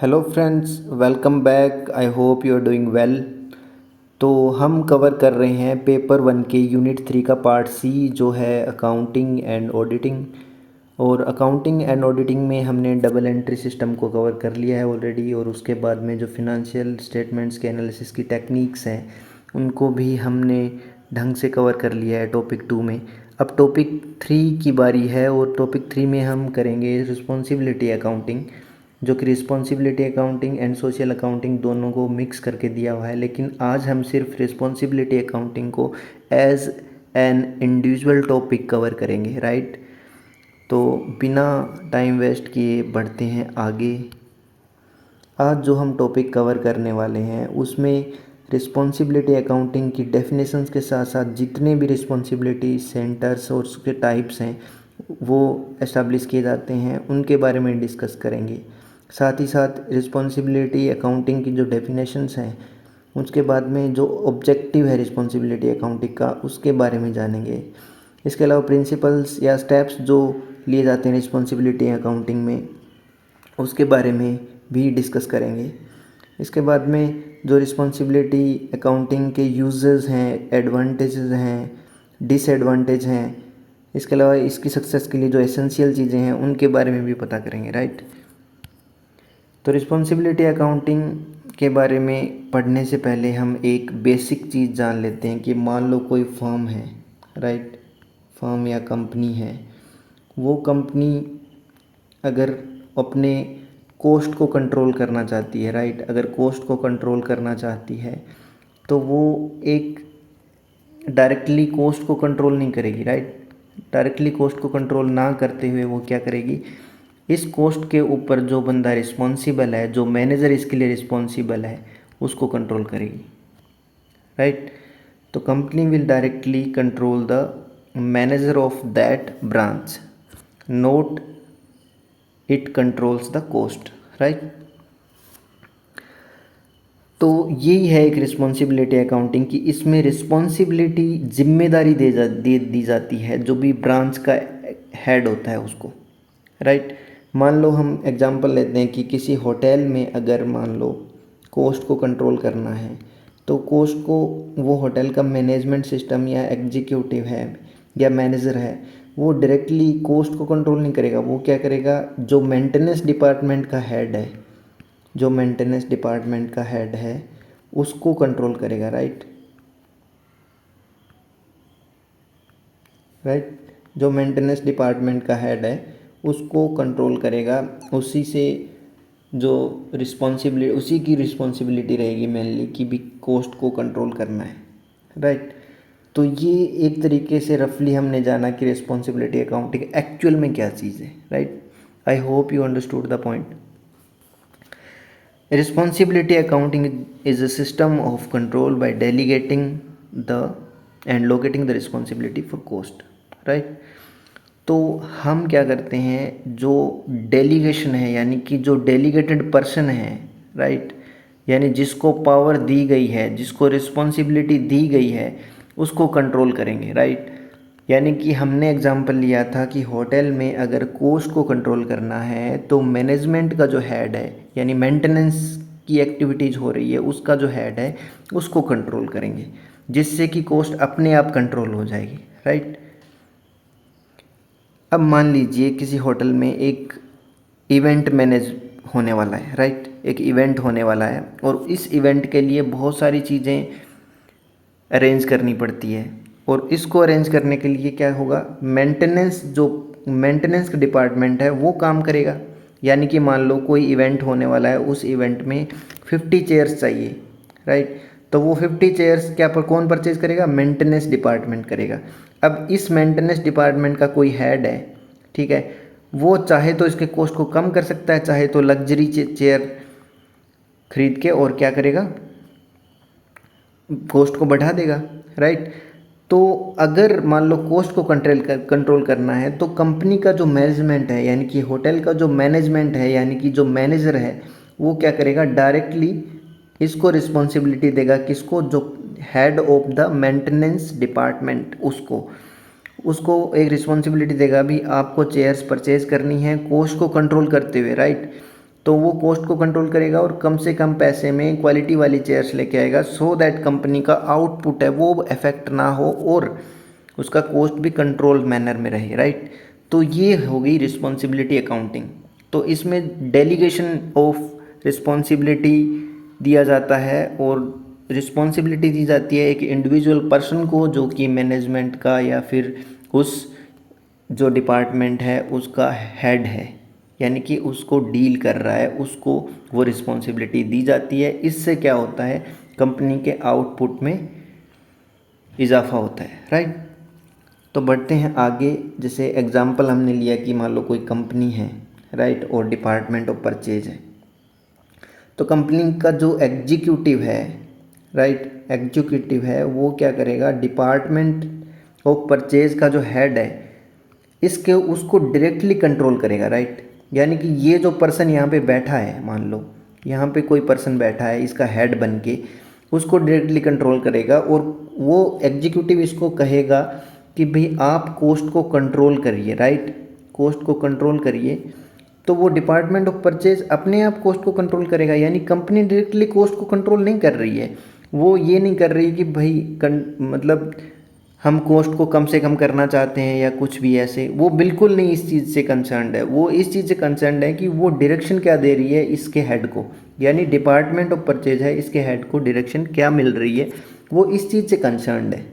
Hello friends, welcome back. I hope you are doing well. तो हम cover कर रहे हैं पेपर 1 के यूनिट 3 का पार्ट सी, जो है अकाउंटिंग एंड ऑडिटिंग। और अकाउंटिंग एंड ऑडिटिंग में हमने डबल एंट्री सिस्टम को कवर कर लिया है ऑलरेडी, और उसके बाद में जो फिनंशियल स्टेटमेंट्स के एनालिसिस की टेक्निक्स हैं उनको भी हमने ढंग से कवर कर लिया है टॉपिक 2 में। अब टॉपिक 3 की बारी है, और टॉपिक 3 में हम करेंगे रिस्पॉन्सिबिलिटी अकाउंटिंग, जो कि responsibility accounting and social accounting दोनों को मिक्स करके दिया हुआ है। लेकिन आज हम सिर्फ रिस्पॉन्सिबिलिटी अकाउंटिंग को as an individual topic cover करेंगे, राइट। तो बिना टाइम वेस्ट किए बढ़ते हैं आगे। आज जो हम टॉपिक कवर करने वाले हैं उसमें रिस्पॉन्सिबिलिटी अकाउंटिंग की डेफिनेशंस के साथ साथ जितने भी रिस्पॉन्सिबिलिटी सेंटर्स और उसके टाइप्स हैं वो एस्टेब्लिश किए जाते हैं, उनके बारे में डिस्कस करेंगे। साथ ही साथ रिस्पॉन्सिबिलिटी अकाउंटिंग की जो डेफिनेशंस हैं, उसके बाद में जो ऑब्जेक्टिव है रिस्पॉन्सिबिलिटी अकाउंटिंग का, उसके बारे में जानेंगे। इसके अलावा प्रिंसिपल्स या स्टेप्स जो लिए जाते हैं रिस्पॉन्सिबिलिटी अकाउंटिंग में, उसके बारे में भी डिस्कस करेंगे। इसके बाद में जो रिस्पॉन्सिबिलिटी अकाउंटिंग के यूजेस हैं, एडवांटेजेस हैं, डिसएडवांटेज हैं, इसके अलावा इसकी सक्सेस के लिए जो एसेंशियल चीज़ें हैं उनके बारे में भी पता करेंगे, राइट। तो रिस्पॉन्सिबिलिटी अकाउंटिंग के बारे में पढ़ने से पहले हम एक बेसिक चीज़ जान लेते हैं कि मान लो कोई फर्म है, राइट, फर्म या कंपनी है। वो कंपनी अगर अपने कॉस्ट को कंट्रोल करना चाहती है, राइट, अगर कॉस्ट को कंट्रोल करना चाहती है तो वो एक डायरेक्टली कॉस्ट को कंट्रोल नहीं करेगी, राइट। डायरेक्टली कॉस्ट को कंट्रोल ना करते हुए वो क्या करेगी, इस कॉस्ट के ऊपर जो बंदा रिस्पॉन्सिबल है, जो मैनेजर इसके लिए रिस्पॉन्सिबल है, उसको कंट्रोल करेगी, राइट। तो company will directly control the manager of that branch, note it controls the cost, right. तो यही है एक रिस्पॉन्सिबिलिटी अकाउंटिंग की। इसमें रिस्पॉन्सिबिलिटी जिम्मेदारी दे दी जाती है जो भी ब्रांच का हेड होता है उसको, राइट। मान लो हम एग्जांपल लेते हैं कि किसी होटल में अगर मान लो कॉस्ट को कंट्रोल करना है, तो कॉस्ट को वो होटल का मैनेजमेंट सिस्टम या एग्जीक्यूटिव है या मैनेजर है, वो डायरेक्टली कॉस्ट को कंट्रोल नहीं करेगा। वो क्या करेगा, जो मेंटेनेंस डिपार्टमेंट का हेड है, जो मेंटेनेंस डिपार्टमेंट का हेड है उसको कंट्रोल करेगा, राइट, राइट। जो मेंटेनेंस डिपार्टमेंट का हेड है उसको कंट्रोल करेगा, उसी से जो रिस्पॉन्सिबिलिटी, उसी की रिस्पॉन्सिबिलिटी रहेगी मेनली कि भी कॉस्ट को कंट्रोल करना है, राइट। तो ये एक तरीके से रफली हमने जाना कि रिस्पॉन्सिबिलिटी अकाउंटिंग एक्चुअल में क्या चीज़ है, right. I hope you understood the point. Responsibility accounting is a system of control by delegating the and locating the responsibility for cost, right। तो हम क्या करते हैं, जो डेलीगेशन है यानी कि जो डेलीगेटेड पर्सन है, राइट, यानी जिसको पावर दी गई है, जिसको रिस्पॉन्सिबिलिटी दी गई है, उसको कंट्रोल करेंगे, राइट। यानी कि हमने एग्जांपल लिया था कि होटल में अगर कॉस्ट को कंट्रोल करना है तो मैनेजमेंट का जो हेड है, यानी मेंटेनेंस की एक्टिविटीज़ हो रही है उसका जो हेड है उसको कंट्रोल करेंगे, जिससे कि कॉस्ट अपने आप कंट्रोल हो जाएगी, राइट। अब मान लीजिए किसी होटल में एक इवेंट मैनेज होने वाला है, राइट, एक इवेंट होने वाला है, और इस इवेंट के लिए बहुत सारी चीज़ें अरेंज करनी पड़ती है। और इसको अरेंज करने के लिए क्या होगा, मेंटेनेंस, जो मेंटेनेंस का डिपार्टमेंट है वो काम करेगा। यानी कि मान लो कोई इवेंट होने वाला है, उस इवेंट में 50 चेयर्स चाहिए, राइट। तो वो 50 चेयर्स क्या पर कौन परचेज करेगा, मेंटेनेंस डिपार्टमेंट करेगा। अब इस मेंटेनेंस डिपार्टमेंट का कोई हेड है, ठीक है, वो चाहे तो इसके कॉस्ट को कम कर सकता है, चाहे तो लग्जरी चेयर खरीद के और क्या करेगा, कॉस्ट को बढ़ा देगा, राइट। तो अगर मान लो कॉस्ट को कंट्रोल करना है तो कंपनी का जो मैनेजमेंट है, यानी कि होटल का जो मैनेजमेंट है, यानी कि जो मैनेजर है, वो क्या करेगा, डायरेक्टली इसको रिस्पॉन्सिबिलिटी देगा, किसको, जो head of the maintenance department, उसको उसको एक रिस्पॉन्सिबिलिटी देगा भी आपको चेयर्स परचेज करनी है कॉस्ट को कंट्रोल करते हुए, राइट। तो वो कॉस्ट को कंट्रोल करेगा और कम से कम पैसे में क्वालिटी वाली चेयर्स लेके आएगा, सो दैट कंपनी का आउटपुट है वो इफेक्ट ना हो और उसका कॉस्ट भी कंट्रोल मैनर में रहे, राइट। तो ये हो गई रिस्पॉन्सिबिलिटी अकाउंटिंग। तो इसमें डेलीगेशन ऑफ रिस्पॉन्सिबिलिटी दिया जाता है और रिस्पॉन्सिबिलिटी दी जाती है एक इंडिविजुअल पर्सन को जो कि मैनेजमेंट का या फिर उस जो डिपार्टमेंट है उसका हेड है, यानी कि उसको डील कर रहा है, उसको वो रिस्पॉन्सिबिलिटी दी जाती है। इससे क्या होता है, कंपनी के आउटपुट में इजाफा होता है, राइट। तो बढ़ते हैं आगे। जैसे एग्जांपल हमने लिया कि मान लो कोई कंपनी है, राइट, और डिपार्टमेंट ऑफ परचेज है। तो कंपनी का जो एग्जीक्यूटिव है, राइट, एग्जीक्यूटिव है वो क्या करेगा, डिपार्टमेंट ऑफ परचेज का जो हेड है इसके उसको डायरेक्टली कंट्रोल करेगा, राइट। यानी कि ये जो पर्सन यहाँ पे बैठा है, मान लो यहाँ पे कोई पर्सन बैठा है इसका हेड बन के, उसको डायरेक्टली कंट्रोल करेगा और वो एग्जीक्यूटिव इसको कहेगा कि भाई आप कॉस्ट को कंट्रोल करिए, राइट, कॉस्ट को कंट्रोल करिए। तो वो डिपार्टमेंट ऑफ परचेज अपने आप कॉस्ट को कंट्रोल करेगा, यानी कंपनी डायरेक्टली कॉस्ट को कंट्रोल नहीं कर रही है। वो ये नहीं कर रही कि भाई मतलब हम कॉस्ट को कम से कम करना चाहते हैं या कुछ भी ऐसे, वो बिल्कुल नहीं इस चीज़ से कंसर्न्ड है। वो इस चीज़ से कंसर्न्ड है कि वो डायरेक्शन क्या दे रही है इसके हेड को, यानी डिपार्टमेंट ऑफ परचेज है इसके हेड को डायरेक्शन क्या मिल रही है, वो इस चीज़ से कंसर्न्ड है।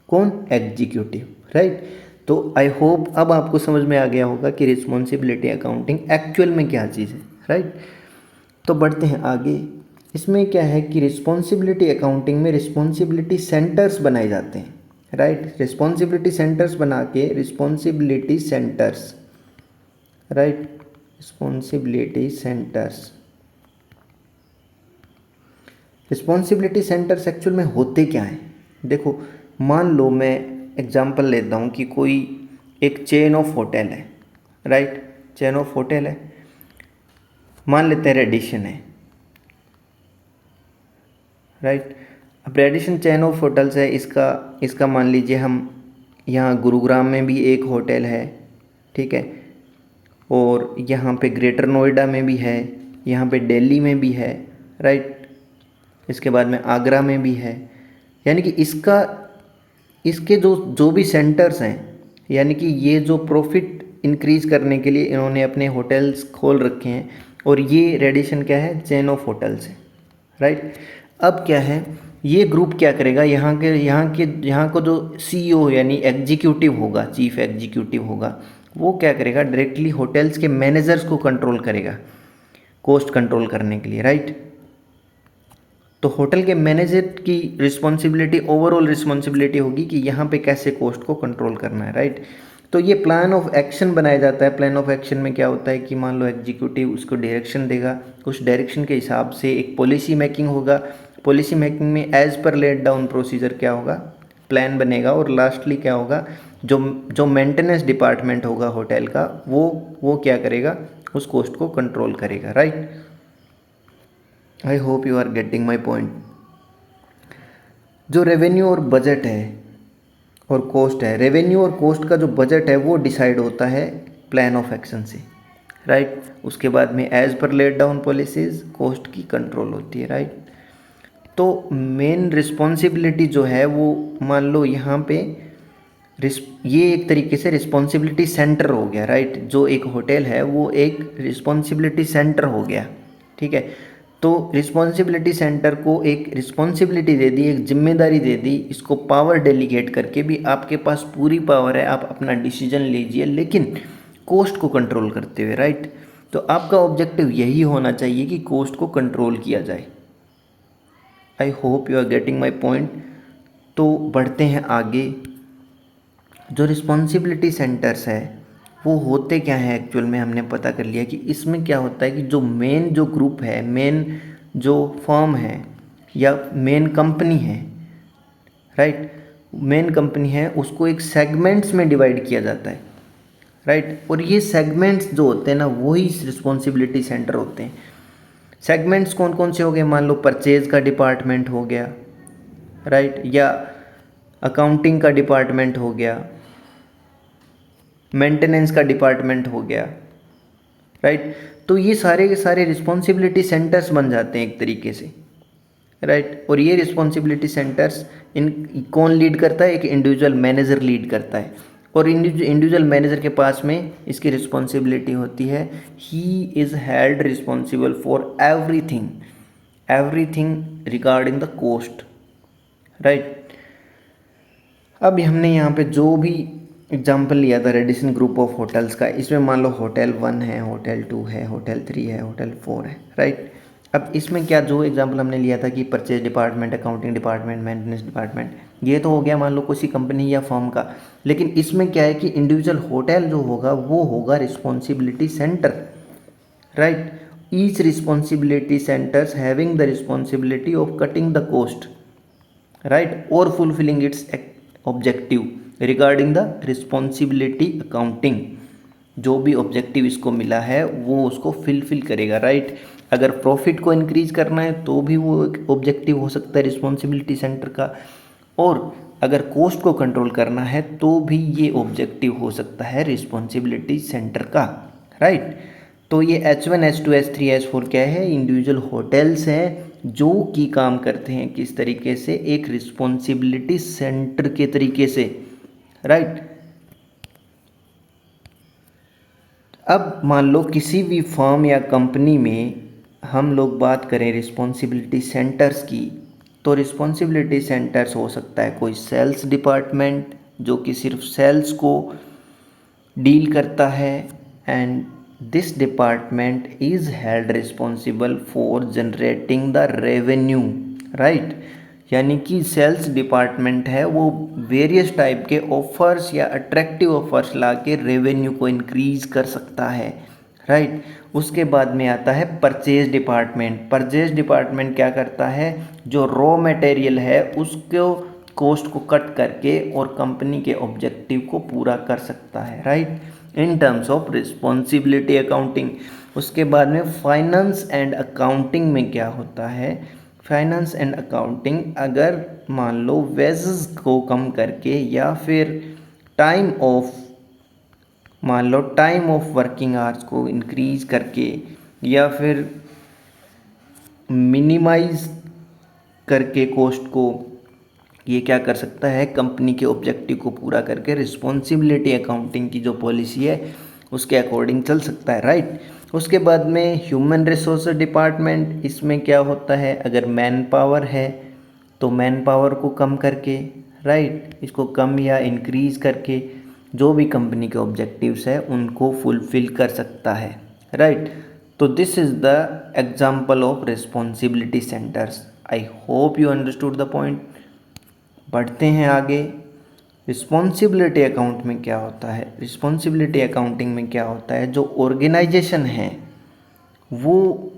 कौन, एग्जीक्यूटिव, राइट। तो आई होप अब आपको समझ में आ गया होगा कि रिस्पॉन्सिबिलिटी अकाउंटिंग एक्चुअल में क्या चीज़ है, राइट। तो बढ़ते हैं आगे। इसमें क्या है कि रिस्पॉन्सिबिलिटी अकाउंटिंग में रिस्पॉन्सिबिलिटी सेंटर्स बनाए जाते हैं, राइट। रिस्पॉन्सिबिलिटी सेंटर्स बना के responsibility centres, right, responsibility centres. Responsibility centres actual में होते क्या हैं, देखो मान लो मैं एग्जांपल लेता हूँ कि कोई एक चेन ऑफ होटल है, राइट, चेन ऑफ होटल है, मान लेते हैं रेडिशन है, राइट। अब रेडिशन चेन ऑफ होटल्स है, इसका मान लीजिए हम यहाँ गुरुग्राम में भी एक होटल है, ठीक है, और यहाँ पे ग्रेटर नोएडा में भी है, यहाँ पे दिल्ली में भी है, राइट, इसके बाद में आगरा में भी है। यानी कि इसके जो जो भी सेंटर्स हैं, यानी कि ये जो प्रॉफिट इंक्रीज करने के लिए इन्होंने अपने होटल्स खोल रखे हैं, और ये रेडिशन क्या है, चेन ऑफ होटल्स है, राइट। अब क्या है, ये ग्रुप क्या करेगा, यहाँ को जो सीईओ यानी एग्जीक्यूटिव होगा, चीफ एग्जीक्यूटिव होगा, वो क्या करेगा, डायरेक्टली होटल्स के मैनेजर्स को कंट्रोल करेगा कॉस्ट कंट्रोल करने के लिए, राइट। तो होटल के मैनेजर की रिस्पॉन्सिबिलिटी, ओवरऑल रिस्पॉन्सिबिलिटी होगी कि यहाँ पे कैसे कॉस्ट को कंट्रोल करना है, राइट। तो ये प्लान ऑफ एक्शन बनाया जाता है। प्लान ऑफ एक्शन में क्या होता है कि मान लो एग्जीक्यूटिव उसको डायरेक्शन देगा, उस डायरेक्शन के हिसाब से एक पॉलिसी मेकिंग होगा। पॉलिसी मेकिंग में एज पर लेट डाउन प्रोसीजर क्या होगा, प्लान बनेगा, और लास्टली क्या होगा, जो मेंटेनेंस डिपार्टमेंट होगा होटल का, वो क्या करेगा, उस कॉस्ट को कंट्रोल करेगा, right. I hope you are getting my point. जो रेवेन्यू और बजट है और कॉस्ट है, रेवेन्यू और कॉस्ट का जो बजट है वो डिसाइड होता है प्लान ऑफ एक्शन से, राइट। उसके बाद में एज पर लेट डाउन पॉलिसीज कॉस्ट की कंट्रोल होती है, राइट। तो मेन रिस्पॉन्सिबिलिटी जो है वो मान लो यहाँ पे ये एक तरीके से रिस्पॉन्सिबिलिटी सेंटर हो गया, राइट। जो एक होटल है वो एक रिस्पॉन्सिबिलिटी सेंटर हो गया, ठीक है। तो रिस्पॉन्सिबिलिटी सेंटर को एक रिस्पॉन्सिबिलिटी दे दी, एक जिम्मेदारी दे दी, इसको पावर डेलीगेट करके भी आपके पास पूरी पावर है, आप अपना डिसीजन लीजिए, लेकिन कॉस्ट को कंट्रोल करते हुए, राइट। तो आपका ऑब्जेक्टिव यही होना चाहिए कि कॉस्ट को कंट्रोल किया जाए। I hope you are getting my point. तो बढ़ते हैं आगे। जो रिस्पॉन्सिबिलिटी सेंटर्स है वो होते क्या है एक्चुअल में, हमने पता कर लिया कि इसमें क्या होता है कि जो मेन जो ग्रुप है, मेन जो फर्म है या मेन कंपनी है, राइट, मेन कंपनी है, उसको एक सेगमेंट्स में डिवाइड किया जाता है, राइट। और ये सेगमेंट्स जो होते हैं ना, वही रिस्पॉन्सिबिलिटी सेंटर होते हैं। सेगमेंट्स कौन कौन से हो गए, मान लो परचेज का डिपार्टमेंट हो गया, राइट, या अकाउंटिंग का डिपार्टमेंट हो गया, मेंटेनेंस का डिपार्टमेंट हो गया, राइट। तो ये सारे के सारे रिस्पॉन्सिबिलिटी सेंटर्स बन जाते हैं एक तरीके से, राइट। और ये रिस्पॉन्सिबिलिटी सेंटर्स इन कौन लीड करता है? एक इंडिविजुअल मैनेजर लीड करता है। और इंडिविजुअल मैनेजर के पास में इसकी रिस्पॉन्सिबिलिटी होती है, he is held responsible for everything, everything regarding the cost, right. अब हमने यहाँ पे जो भी एग्जाम्पल लिया था रेडिसन ग्रुप ऑफ होटल्स का, इसमें मान लो होटल 1 है, होटल 2 है, होटल 3 है, होटल 4 है, राइट। अब इसमें क्या जो एग्जाम्पल हमने लिया था कि purchase department, accounting department, maintenance department, ये तो हो गया मान लो किसी कंपनी या फर्म का। लेकिन इसमें क्या है कि इंडिविजुअल होटल जो होगा वो होगा responsibility centre, right. Each responsibility centres having the responsibility of cutting the cost, right, और fulfilling its objective regarding the responsibility accounting. जो भी ऑब्जेक्टिव इसको मिला है वो उसको फिलफिल करेगा, राइट। अगर प्रॉफिट को इंक्रीज करना है तो भी वो एक ऑब्जेक्टिव हो सकता है रिस्पॉन्सिबिलिटी सेंटर का, और अगर कॉस्ट को कंट्रोल करना है तो भी ये ऑब्जेक्टिव हो सकता है रिस्पॉन्सिबिलिटी सेंटर का, राइट। तो ये H1, H2, H3, H4 क्या है? इंडिविजुअल होटल्स हैं जो कि काम करते हैं किस तरीके से? एक रिस्पॉन्सिबिलिटी सेंटर के तरीके से, राइट। अब मान लो किसी भी फर्म या कंपनी में हम लोग बात करें रिस्पॉन्सिबिलिटी सेंटर्स की, तो रिस्पॉन्सिबिलिटी सेंटर्स हो सकता है कोई सेल्स डिपार्टमेंट जो कि सिर्फ सेल्स को डील करता है, and this department is held responsible for generating the revenue, right. यानी कि सेल्स डिपार्टमेंट है वो वेरियस टाइप के ऑफर्स या अट्रैक्टिव ऑफर्स ला के रेवेन्यू को इंक्रीज कर सकता है, राइट। उसके बाद में आता है परचेज डिपार्टमेंट। परचेज डिपार्टमेंट क्या करता है? जो रॉ मटेरियल है उसको कॉस्ट को कट करके और कंपनी के ऑब्जेक्टिव को पूरा कर सकता है, right, in terms of responsibility accounting. उसके बाद में फाइनेंस एंड अकाउंटिंग में क्या होता है? फाइनेंस एंड अकाउंटिंग अगर मान लो वेजेस को कम करके या फिर टाइम ऑफ, मान लो टाइम ऑफ वर्किंग आवर्स को इंक्रीज करके या फिर मिनिमाइज करके कॉस्ट को, ये क्या कर सकता है? कंपनी के ऑब्जेक्टिव को पूरा करके रिस्पॉन्सिबिलिटी अकाउंटिंग की जो पॉलिसी है उसके अकॉर्डिंग चल सकता है, राइट। उसके बाद में ह्यूमन रिसोर्स डिपार्टमेंट, इसमें क्या होता है? अगर मैन पावर है तो मैन पावर को कम करके, राइट, इसको कम या इंक्रीज करके जो भी कंपनी के ऑब्जेक्टिव्स है उनको फुलफिल कर सकता है, राइट। तो this is the example of responsibility centres. I hope you understood the point. बढ़ते हैं आगे। रिस्पॉन्सिबिलिटी अकाउंट में क्या होता है? रिस्पॉन्सिबिलिटी अकाउंटिंग में क्या होता है? जो ऑर्गेनाइजेशन है वो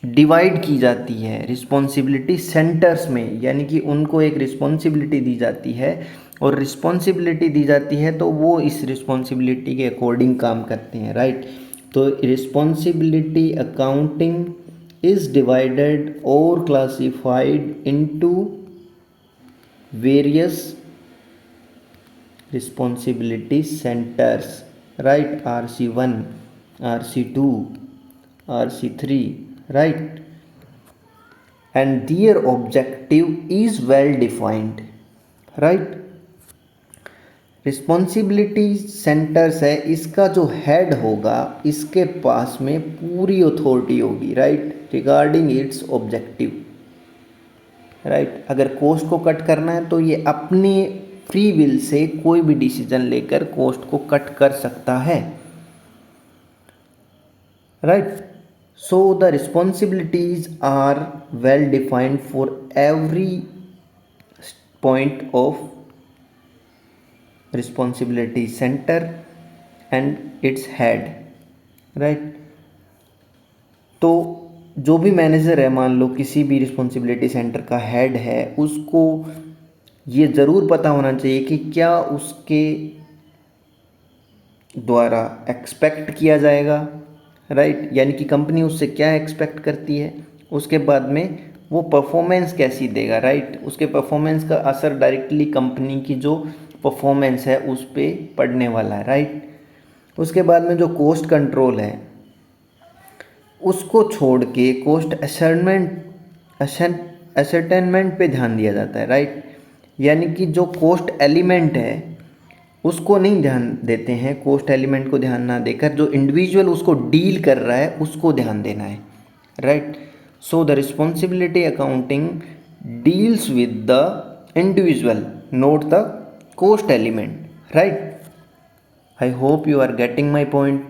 डिवाइड की जाती है रिस्पॉन्सिबिलिटी सेंटर्स में, यानी कि उनको एक रिस्पॉन्सिबिलिटी दी जाती है, और रिस्पॉन्सिबिलिटी दी जाती है तो वो इस रिस्पॉन्सिबिलिटी के अकॉर्डिंग काम करते हैं, राइट। तो रिस्पॉन्सिबिलिटी अकाउंटिंग इज डिवाइडेड और classified into various responsibility centers, right, RC1, RC2, RC3, right, and their objective is well defined, right। Responsibility centres है, इसका जो हेड होगा इसके पास में पूरी अथॉरिटी होगी, right, regarding it's objective, right. अगर कॉस्ट को कट करना है तो ये अपने फ्री विल से कोई भी डिसीजन लेकर कॉस्ट को कट कर सकता है, right. So the responsibilities are well defined for every point of responsibility centre and its head, right. तो जो भी मैनेजर है, मान लो किसी भी रिस्पॉन्सिबिलिटी सेंटर का हेड है, उसको ये ज़रूर पता होना चाहिए कि क्या उसके द्वारा एक्सपेक्ट किया जाएगा, राइट, यानी कि कंपनी उससे क्या एक्सपेक्ट करती है। उसके बाद में वो परफॉर्मेंस कैसी देगा, राइट, उसके परफॉर्मेंस का असर डायरेक्टली कंपनी की जो परफॉर्मेंस है उस पर पड़ने वाला है, राइट। उसके बाद में जो कॉस्ट कंट्रोल है, उसको छोड़ के कोस्ट असर्टेनमेंट पे ध्यान दिया जाता है, राइट। यानी कि जो कोस्ट एलिमेंट है उसको नहीं ध्यान देते हैं, कोस्ट एलिमेंट को ध्यान ना देकर जो इंडिविजुअल उसको डील कर रहा है उसको ध्यान देना है, right. So the responsibility accounting deals with the individual, not the cost element, right. I hope you are getting my point.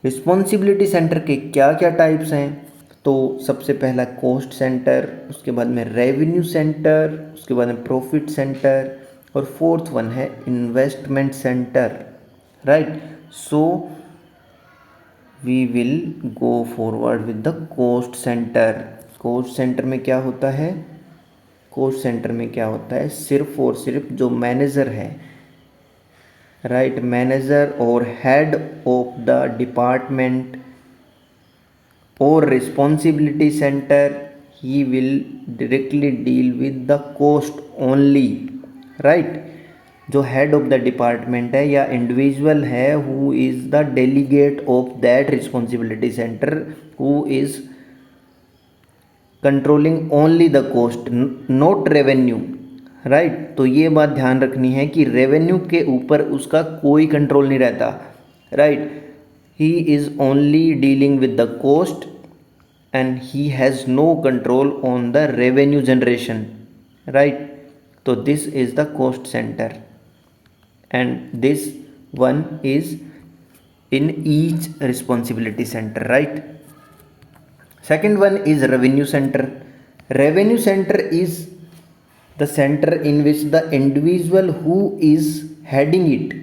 Responsibility centre के क्या क्या टाइप्स हैं, तो सबसे पहला कॉस्ट सेंटर, उसके बाद में रेवेन्यू सेंटर, उसके बाद में प्रॉफिट सेंटर, और फोर्थ वन है investment centre, right. So we will go forward with the cost centre. Cost centre में क्या होता है, कॉस्ट सेंटर में क्या होता है, सिर्फ और सिर्फ जो मैनेजर है, राइट, मैनेजर और हेड ऑफ द डिपार्टमेंट और responsibility centre, he will directly deal with the cost only, right. जो हेड ऑफ द डिपार्टमेंट है या इंडिविजुअल है who is the delegate of that responsibility centre, who is controlling only the cost not revenue, right. तो ये बात ध्यान रखनी है कि रेवेन्यू के ऊपर उसका कोई कंट्रोल नहीं रहता, right. He is only dealing with the cost and he has no control on the revenue generation, right. तो this is the cost centre and this one is in each responsibility center, right. Second one is revenue center. Revenue center is the center in which the individual who is heading it,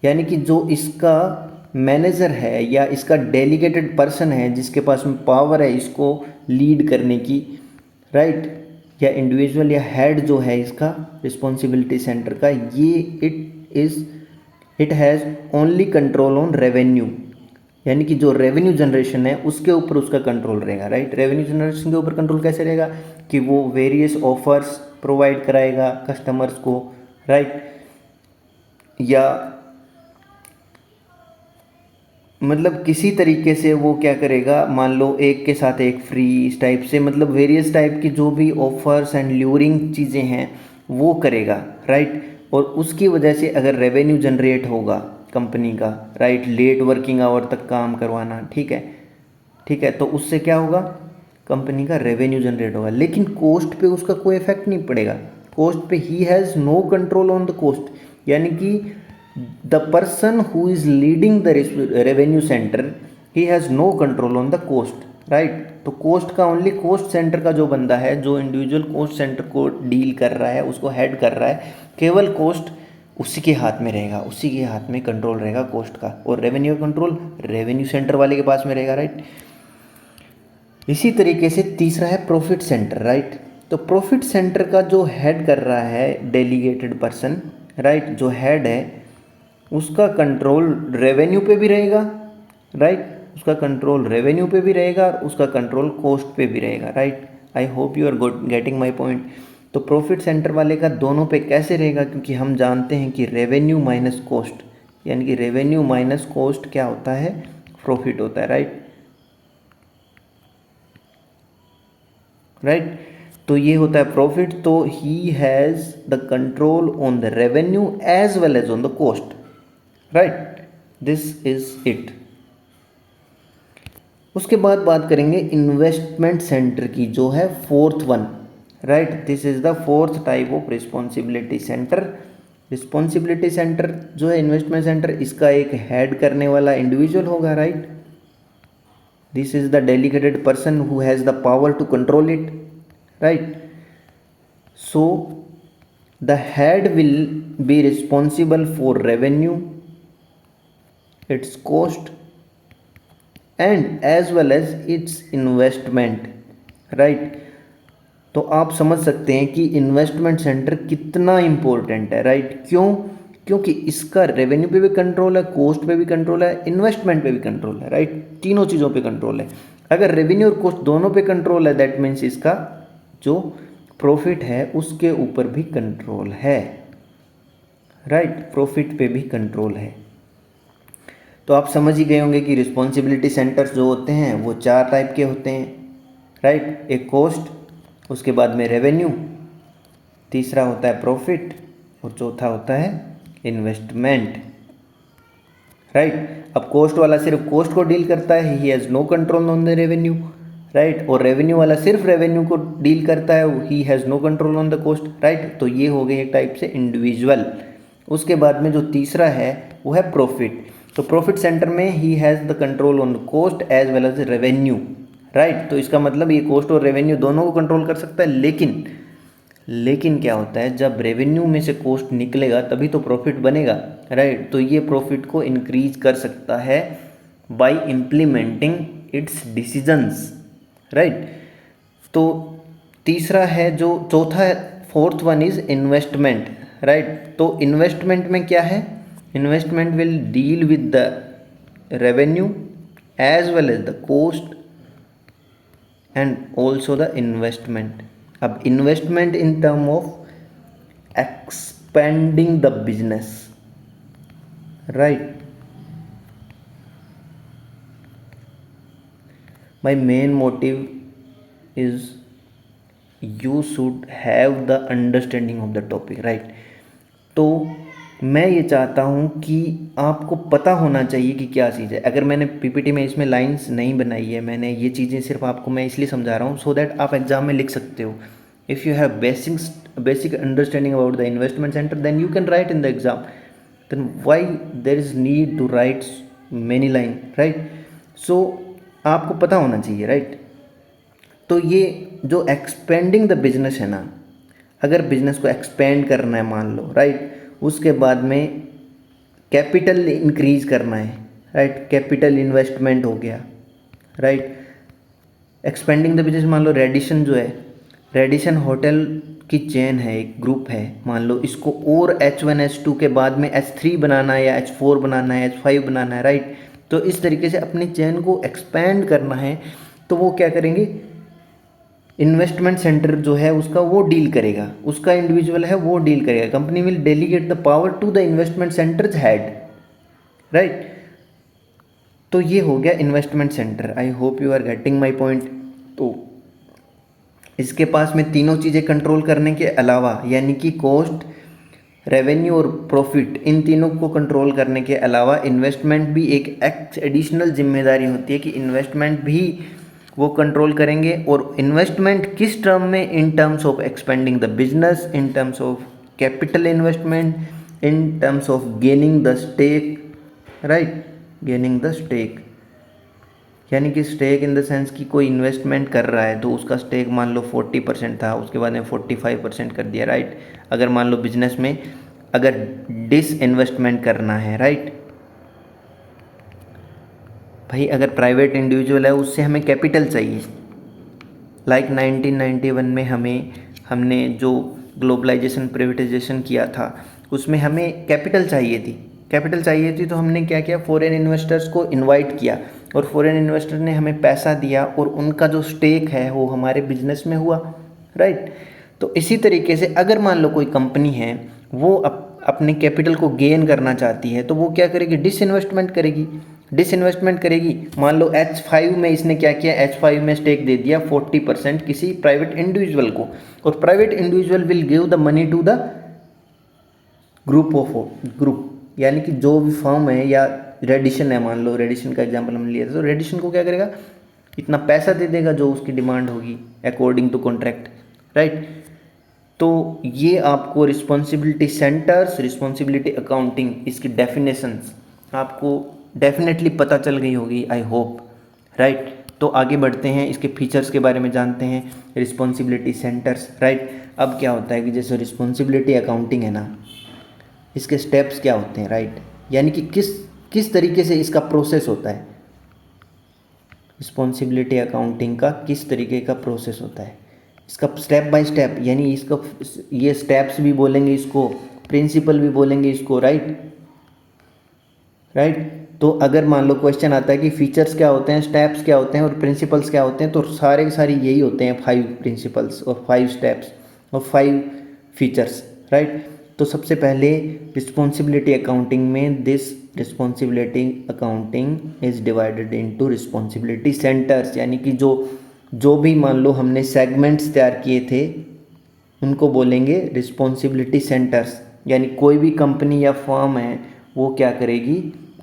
यानी कि जो इसका manager है या इसका delegated person है जिसके पास में पावर है इसको लीड करने की, राइट, या इंडिविजुअल या हेड जो है इसका रिस्पॉन्सिबिलिटी सेंटर का, ये it has only control on revenue, यानी कि जो रेवेन्यू जनरेशन है उसके ऊपर उसका कंट्रोल रहेगा, राइट। रेवेन्यू जनरेशन के ऊपर कंट्रोल कैसे रहेगा कि वो वेरियस ऑफर्स प्रोवाइड कराएगा कस्टमर्स को, राइट, या मतलब किसी तरीके से वो क्या करेगा, मान लो एक के साथ एक फ्री, इस टाइप से, मतलब वेरियस टाइप की जो भी ऑफर्स एंड ल्यूरिंग चीज़ें हैं वो करेगा, राइट। और उसकी वजह से अगर रेवेन्यू जनरेट होगा कंपनी का, राइट, लेट वर्किंग आवर तक काम करवाना, ठीक है, तो उससे क्या होगा, कंपनी का रेवेन्यू जनरेट होगा, लेकिन कॉस्ट पे उसका कोई इफेक्ट नहीं पड़ेगा। कॉस्ट पे he has no control on the cost, यानी कि the person who is leading the revenue centre he has no control on the cost, right. तो कॉस्ट का ओनली कॉस्ट सेंटर का जो बंदा है, जो इंडिविजुअल कॉस्ट सेंटर को डील कर रहा है, उसको हेड कर रहा है, केवल कॉस्ट उसी के हाथ में रहेगा, उसी के हाथ में कंट्रोल रहेगा कॉस्ट का, और रेवेन्यू कंट्रोल रेवेन्यू सेंटर वाले के पास में रहेगा, राइट। इसी तरीके से तीसरा है प्रॉफिट सेंटर, राइट। तो प्रॉफिट सेंटर का जो हेड कर रहा है डेलीगेटेड पर्सन, राइट, जो हेड है उसका कंट्रोल रेवेन्यू पे भी रहेगा, राइट, उसका कंट्रोल रेवेन्यू पे भी रहेगा और उसका कंट्रोल कॉस्ट पे भी रहेगा, right. I hope you are getting my point. तो प्रॉफिट सेंटर वाले का दोनों पे कैसे रहेगा, क्योंकि हम जानते हैं कि रेवेन्यू माइनस कॉस्ट, यानी कि रेवेन्यू माइनस कॉस्ट क्या होता है, प्रॉफिट होता है, राइट। तो ये होता है प्रॉफिट, तो he has the control on the revenue as well as on the cost, right, this is it. उसके बाद बात करेंगे इन्वेस्टमेंट सेंटर की, जो है fourth one, right. This is the fourth type of responsibility centre. Responsibility centre जो है investment centre, इसका एक हेड करने वाला इंडिविजुअल होगा, right. This is the delegated person who has the power to control it, right. So the head will be responsible for revenue, its cost and as well as its investment, right। तो आप समझ सकते हैं कि investment centre कितना important है, right. क्योंकि इसका रेवेन्यू पे भी कंट्रोल है, कॉस्ट पे भी कंट्रोल है, इन्वेस्टमेंट पे भी कंट्रोल है, राइट, तीनों चीज़ों पे कंट्रोल है। अगर रेवेन्यू और कॉस्ट दोनों पे कंट्रोल है, दैट मीन्स इसका जो प्रॉफिट है उसके ऊपर भी कंट्रोल है, राइट, प्रॉफिट पे भी कंट्रोल है। तो आप समझ ही गए होंगे कि रिस्पॉन्सिबिलिटी सेंटर्स जो होते हैं वो 4 टाइप के होते हैं, राइट। एक कॉस्ट, उसके बाद में रेवेन्यू, तीसरा होता है प्रॉफिट और चौथा होता है इन्वेस्टमेंट, राइट। अब कॉस्ट वाला सिर्फ कॉस्ट को डील करता है, he has no control on the revenue, right. और रेवेन्यू वाला सिर्फ रेवेन्यू को डील करता है, he has no control on the cost, right. तो ये हो गए एक टाइप से इंडिविजुअल। उसके बाद में जो तीसरा है वो है प्रॉफिट। तो प्रॉफिट सेंटर में he has the control on cost as well as revenue, right. तो इसका मतलब ये कॉस्ट और रेवेन्यू दोनों को कंट्रोल कर सकता है, लेकिन क्या होता है, जब रेवेन्यू में से कॉस्ट निकलेगा तभी तो प्रॉफिट बनेगा, राइट। तो ये प्रॉफिट को इंक्रीज कर सकता है by implementing its decisions, right. तो तीसरा है जो चौथा है, fourth one is investment, right. तो इन्वेस्टमेंट में क्या है, investment will deal with the revenue as well as the cost and also the investment. अब investment in term of expanding the business, right. My main motive is you should have the understanding of the topic, right. तो मैं ये चाहता हूँ कि आपको पता होना चाहिए कि क्या चीज़ है। अगर मैंने पीपीटी में इसमें लाइंस नहीं बनाई है, मैंने ये चीज़ें सिर्फ आपको मैं इसलिए समझा रहा हूँ सो दैट आप एग्जाम में लिख सकते हो। If you have basic understanding about the investment centre then you can write in the exam, then why there is need to write many line, right. So आपको पता होना चाहिए, राइट। तो ये जो एक्सपेंडिंग द बिजनेस है ना, अगर बिजनेस को एक्सपेंड करना है मान लो, राइट, उसके बाद में कैपिटल इंक्रीज करना है, राइट, कैपिटल इन्वेस्टमेंट हो गया, राइट। एक्सपेंडिंग द बिजनेस, मान लो रेडिशन जो है, रेडिशन होटल की चेन है, एक ग्रुप है, मान लो इसको और H1 H2 के बाद में H3 बनाना है या H4 बनाना है, H5 बनाना है, राइट। तो इस तरीके से अपनी चेन को एक्सपेंड करना है, तो वो क्या करेंगे, इन्वेस्टमेंट सेंटर जो है उसका वो डील करेगा, उसका इंडिविजुअल है वो डील करेगा। Company will delegate the power to the investment centres head, right. तो ये हो गया investment centre. I hope you are getting my point. तो इसके पास में तीनों चीज़ें कंट्रोल करने के अलावा, यानी कि कॉस्ट, रेवेन्यू और प्रॉफिट, इन तीनों को कंट्रोल करने के अलावा इन्वेस्टमेंट भी एक एडिशनल जिम्मेदारी होती है कि इन्वेस्टमेंट भी वो कंट्रोल करेंगे। और इन्वेस्टमेंट किस टर्म में, in terms of expanding the business, in terms of capital investment, in terms of gaining the stake, right, gaining the stake, यानी कि स्टेक इन द सेंस कि कोई इन्वेस्टमेंट कर रहा है तो उसका स्टेक मान लो 40% था, उसके बाद में 45% कर दिया, राइट। अगर मान लो बिजनेस में अगर डिस इन्वेस्टमेंट करना है, राइट, भाई अगर प्राइवेट इंडिविजुअल है उससे हमें कैपिटल चाहिए। लाइक 1991 में हमने जो ग्लोबलाइजेशन प्राइवेटाइजेशन किया था उसमें हमें कैपिटल चाहिए थी, तो हमने क्या किया, फॉरेन इन्वेस्टर्स को इनवाइट किया और फॉरेन इन्वेस्टर ने हमें पैसा दिया और उनका जो स्टेक है वो हमारे बिजनेस में हुआ, राइट। तो इसी तरीके से अगर मान लो कोई कंपनी है वो अपने कैपिटल को गेन करना चाहती है तो वो क्या करेगी, डिसइन्वेस्टमेंट करेगी। मान लो H5 में इसने क्या किया, H5 में स्टेक दे दिया 40% किसी प्राइवेट इंडिविजुअल को, और private individual will give the money to the group, यानी कि जो भी फर्म है या रेडिशन है, मान लो रेडिशन का एग्जांपल हमने लिया था, तो रेडिशन को क्या करेगा, इतना पैसा दे देगा जो उसकी डिमांड होगी अकॉर्डिंग टू कॉन्ट्रैक्ट, राइट। तो ये आपको रिस्पॉन्सिबिलिटी सेंटर्स, रिस्पॉन्सिबिलिटी अकाउंटिंग, इसकी डेफिनेशंस आपको डेफिनेटली पता चल गई होगी, आई होप, राइट। तो आगे बढ़ते हैं, इसके फीचर्स के बारे में जानते हैं, रिस्पॉन्सिबिलिटी सेंटर्स, राइट। अब क्या होता है कि जैसे रिस्पॉन्सिबिलिटी अकाउंटिंग है ना, इसके स्टेप्स क्या होते हैं, राइट, यानी कि किस तरीके से इसका प्रोसेस होता है, रिस्पॉन्सिबिलिटी अकाउंटिंग का किस तरीके का प्रोसेस होता है, इसका स्टेप बाय स्टेप, यानी इसका ये स्टेप्स भी बोलेंगे इसको, प्रिंसिपल भी बोलेंगे इसको, राइट। तो अगर मान लो क्वेश्चन आता है कि फीचर्स क्या होते हैं, स्टेप्स क्या होते हैं और प्रिंसिपल्स क्या होते हैं, तो सारे के सारे यही होते हैं, 5 प्रिंसिपल्स और 5 स्टेप्स और 5 फीचर्स, राइट। तो सबसे पहले रिस्पॉन्सिबिलिटी अकाउंटिंग में this responsibility accounting is divided into responsibility centres, यानी कि जो भी मान लो हमने सेगमेंट्स तैयार किए थे उनको बोलेंगे रिस्पॉन्सिबिलिटी सेंटर्स। यानी कोई भी कंपनी या फर्म है वो क्या करेगी,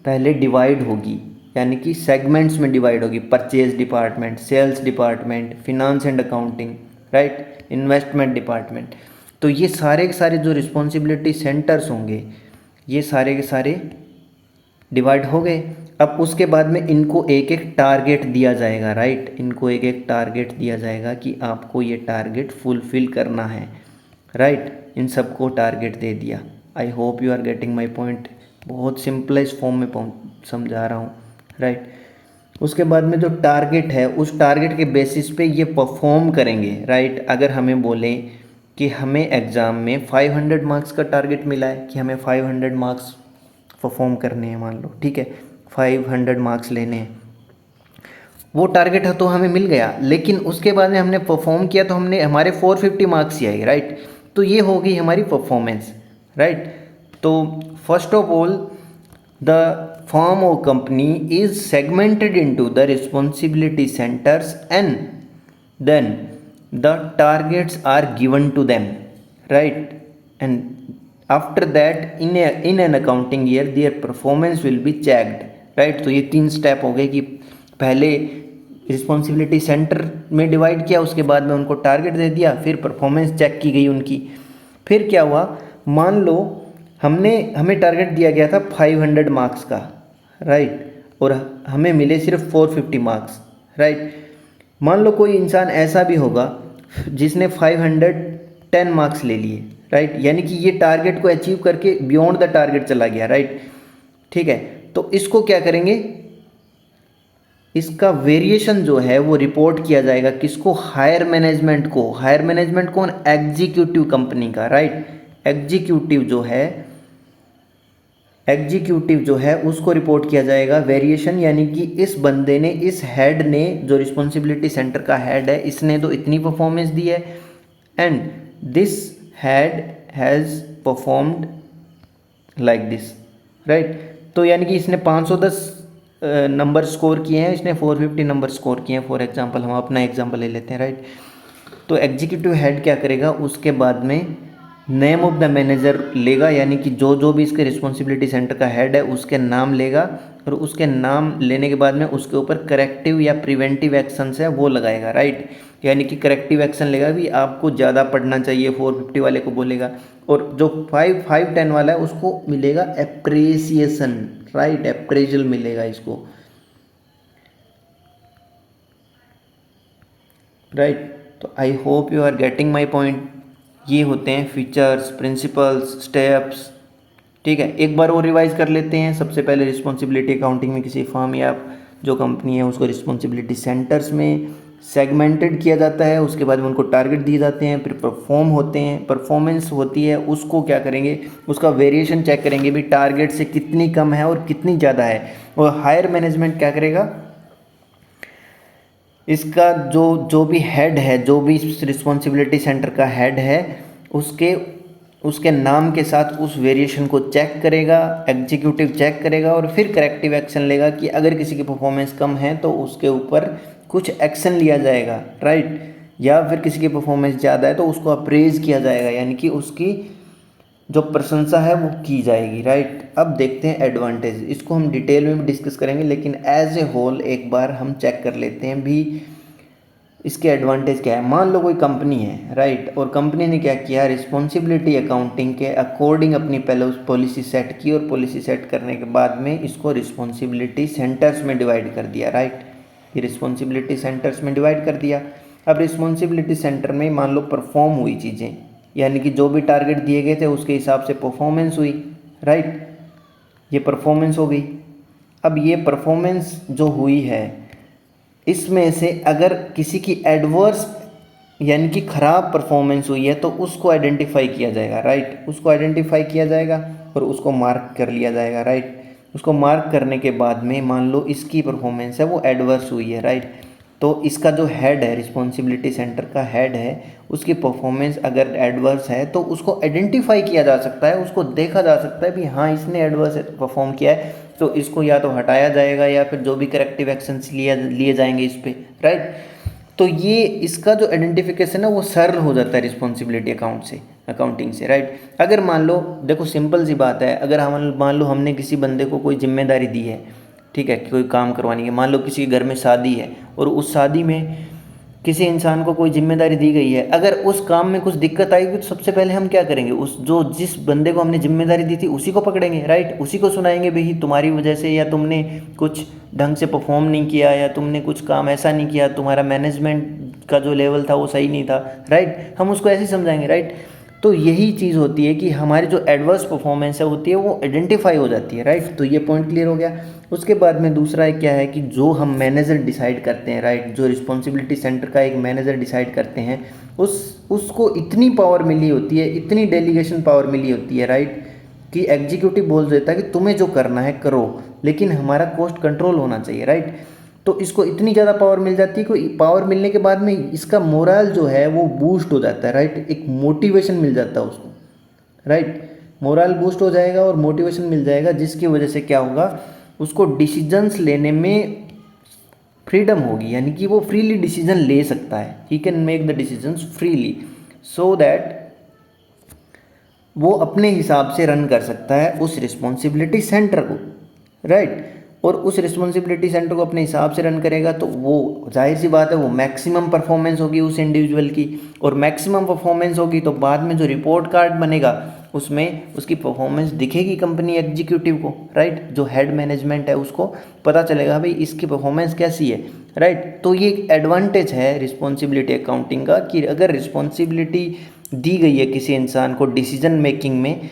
पहले डिवाइड होगी, यानी कि सेगमेंट्स में डिवाइड होगी। Purchase department, sales department, finance and accounting, right, investment department. तो ये सारे के सारे जो रिस्पॉन्सिबिलिटी सेंटर्स होंगे ये सारे के सारे डिवाइड हो गए। अब उसके बाद में इनको एक एक टारगेट दिया जाएगा, राइट, इनको एक एक टारगेट दिया जाएगा कि आपको ये टारगेट फुलफिल करना है, राइट। इन सबको टारगेट दे दिया। I hope you are getting my point. बहुत सिंपलेस्ट फॉर्म में समझा रहा हूँ, राइट। उसके बाद में जो टारगेट है उस टारगेट के बेसिस पे ये परफॉर्म करेंगे, राइट। अगर हमें बोलें कि हमें एग्ज़ाम में 500 मार्क्स का टारगेट मिला है कि हमें 500 मार्क्स परफॉर्म करने हैं, मान लो, ठीक है, 500 मार्क्स लेने हैं, वो टारगेट है तो हमें मिल गया। लेकिन उसके बाद में हमने परफॉर्म किया तो हमने हमारे 450 मार्क्स ही आए, राइट। तो ये हो गई हमारी परफॉर्मेंस, राइट। तो first of all the firm और company is segmented into the responsibility centres and then the targets are given to them, right, and after that in an accounting year their performance will be checked, right। तो ये 3 step हो गए कि पहले responsibility centre में divide किया, उसके बाद में उनको टारगेट दे दिया, फिर परफॉर्मेंस चेक की गई उनकी। फिर क्या हुआ, मान लो हमें टारगेट दिया गया था 500 मार्क्स का, राइट, और हमें मिले सिर्फ 450 मार्क्स, राइट। मान लो कोई इंसान ऐसा भी होगा जिसने 510 मार्क्स ले लिए, राइट, यानी कि ये टारगेट को अचीव करके बियॉन्ड द टारगेट चला गया, राइट, ठीक है। तो इसको क्या करेंगे, इसका वेरिएशन जो है वो रिपोर्ट किया जाएगा किसको, हायर मैनेजमेंट को। हायर मैनेजमेंट कौन, एग्जीक्यूटिव कंपनी का, राइट। एग्जीक्यूटिव जो है उसको रिपोर्ट किया जाएगा वेरिएशन, यानी कि इस बंदे ने, इस हेड ने, जो रिस्पॉन्सिबिलिटी सेंटर का हेड है, इसने तो इतनी परफॉर्मेंस दी है and this head has performed like this, right. तो यानी कि इसने 510 नंबर स्कोर किए हैं, इसने 450 नंबर स्कोर किए हैं, फॉर एग्जांपल। हम अपना एग्जांपल ले लेते हैं, राइट। तो एग्जीक्यूटिव हेड क्या करेगा, उसके बाद में नेम ऑफ द मैनेजर लेगा, यानी कि जो भी इसके रिस्पॉन्सिबिलिटी सेंटर का हेड है उसके नाम लेगा, और उसके नाम लेने के बाद में उसके ऊपर करेक्टिव या प्रिवेंटिव एक्शंस है वो लगाएगा, राइट। यानी कि करेक्टिव एक्शन लेगा भी आपको ज़्यादा पढ़ना चाहिए, 450 वाले को बोलेगा, और जो 510 वाला है उसको मिलेगा एप्रिसिएशन, राइट, एप्रेजल मिलेगा इसको, राइट। तो I hope you are getting my point. ये होते हैं फीचर्स, प्रिंसिपल्स, स्टेप्स, ठीक है। एक बार और रिवाइज कर लेते हैं। सबसे पहले रिस्पॉन्सिबिलिटी अकाउंटिंग में किसी फर्म या जो कंपनी है उसको रिस्पॉन्सिबिलिटी सेंटर्स में सेगमेंटेड किया जाता है, उसके बाद में उनको टारगेट दिए जाते हैं, फिर परफॉर्मेंस होती है, उसको क्या करेंगे, उसका वेरिएशन चेक करेंगे भी टारगेट से कितनी कम है और कितनी ज़्यादा है। और हायर मैनेजमेंट क्या करेगा, इसका जो भी हेड है, जो भी रिस्पॉन्सिबिलिटी सेंटर का हेड है, उसके नाम के साथ उस वेरिएशन को चेक करेगा, एग्जीक्यूटिव चेक करेगा, और फिर करेक्टिव एक्शन लेगा कि अगर किसी की परफॉर्मेंस कम है तो उसके ऊपर कुछ एक्शन लिया जाएगा, राइट। या फिर किसी की परफॉर्मेंस ज़्यादा है तो उसको अप्रेज किया जाएगा, यानी कि उसकी जो प्रशंसा है वो की जाएगी, राइट। अब देखते हैं एडवांटेज, इसको हम डिटेल में भी डिस्कस करेंगे, लेकिन एज ए होल एक बार हम चेक कर लेते हैं भी इसके एडवांटेज क्या है। मान लो कोई कंपनी है, राइट, और कंपनी ने क्या किया, रिस्पॉन्सिबिलिटी अकाउंटिंग के अकॉर्डिंग अपनी पहले उस पॉलिसी सेट की, और पॉलिसी सेट करने के बाद में इसको रिस्पॉन्सिबिलिटी सेंटर्स में डिवाइड कर दिया, राइट। ये रिस्पॉन्सिबिलिटी सेंटर्स में डिवाइड कर दिया। अब रिस्पॉन्सिबिलिटी सेंटर में मान लो परफॉर्म हुई चीज़ें, यानी कि जो भी टारगेट दिए गए थे उसके हिसाब से परफॉर्मेंस हुई, राइट, ये परफॉर्मेंस हो गई। अब ये परफॉर्मेंस जो हुई है इसमें से अगर किसी की एडवर्स यानी कि ख़राब परफॉर्मेंस हुई है तो उसको आइडेंटिफाई किया जाएगा, राइट, उसको आइडेंटिफाई किया जाएगा और उसको मार्क कर लिया जाएगा, राइट। उसको मार्क करने के बाद में मान लो इसकी परफॉर्मेंस है वो एडवर्स हुई है, राइट, तो इसका जो हेड है, रिस्पॉन्सिबिलिटी सेंटर का हेड है, उसकी परफॉर्मेंस अगर एडवर्स है तो उसको आइडेंटिफाई किया जा सकता है, उसको देखा जा सकता है भी हाँ इसने एडवर्स परफॉर्म किया है, तो इसको या तो हटाया जाएगा या फिर जो भी करेक्टिव एक्शंस लिए जाएंगे इस पे, राइट। तो ये इसका जो आइडेंटिफिकेशन है वो सरल हो जाता है रिस्पॉन्सिबिलिटी अकाउंटिंग से, राइट। अगर मान लो, देखो सिंपल सी बात है, अगर हम मान लो हमने किसी बंदे को कोई जिम्मेदारी दी है, ठीक है, कि कोई काम करवानी है, मान लो किसी के घर में शादी है और उस शादी में किसी इंसान को कोई जिम्मेदारी दी गई है, अगर उस काम में कुछ दिक्कत आएगी तो सबसे पहले हम क्या करेंगे, उस जो जिस बंदे को हमने जिम्मेदारी दी थी उसी को पकड़ेंगे, राइट। उसी को सुनाएंगे, भाई तुम्हारी वजह से, या तुमने कुछ ढंग से परफॉर्म नहीं किया, या तुमने कुछ काम ऐसा नहीं किया, तुम्हारा मैनेजमेंट का जो लेवल था वो सही नहीं था, राइट। हम उसको ऐसे ही समझाएंगे, राइट। तो यही चीज़ होती है कि हमारी जो एडवर्स परफॉर्मेंस है होती है वो आइडेंटिफाई हो जाती है, राइट। तो ये पॉइंट क्लियर हो गया। उसके बाद में दूसरा क्या है कि जो हम मैनेजर डिसाइड करते हैं, राइट, जो रिस्पॉन्सिबिलिटी सेंटर का एक मैनेजर डिसाइड करते हैं, उसको इतनी पावर मिली होती है, इतनी डेलीगेशन पावर मिली होती है, राइट, कि एग्जीक्यूटिव बोल देता है कि तुम्हें जो करना है करो, लेकिन हमारा कॉस्ट कंट्रोल होना चाहिए, राइट। तो इसको इतनी ज़्यादा पावर मिल जाती है कि पावर मिलने के बाद में इसका मोरल जो है वो बूस्ट हो जाता है, राइट। एक मोटिवेशन मिल जाता है उसको, राइट। मोरल बूस्ट हो जाएगा और मोटिवेशन मिल जाएगा, जिसकी वजह से क्या होगा, उसको डिसीजंस लेने में फ्रीडम होगी, यानी कि वो फ्रीली डिसीजन ले सकता है, he can make the decisions freely, so that वो अपने हिसाब से रन कर सकता है उस रिस्पॉन्सिबिलिटी सेंटर को, राइट। और उस रिस्पॉन्सिबिलिटी सेंटर को अपने हिसाब से रन करेगा तो वो जाहिर सी बात है वो मैक्सिमम परफॉर्मेंस होगी उस इंडिविजुअल की, और मैक्सिमम परफॉर्मेंस होगी तो बाद में जो रिपोर्ट कार्ड बनेगा उसमें उसकी परफॉर्मेंस दिखेगी कंपनी एग्जीक्यूटिव को, राइट। जो हेड मैनेजमेंट है उसको पता चलेगा भाई इसकी परफॉर्मेंस कैसी है, राइट। तो ये एक एडवांटेज है रिस्पॉन्सिबिलिटी अकाउंटिंग का कि अगर रिस्पॉन्सिबिलिटी दी गई है किसी इंसान को डिसीजन मेकिंग में,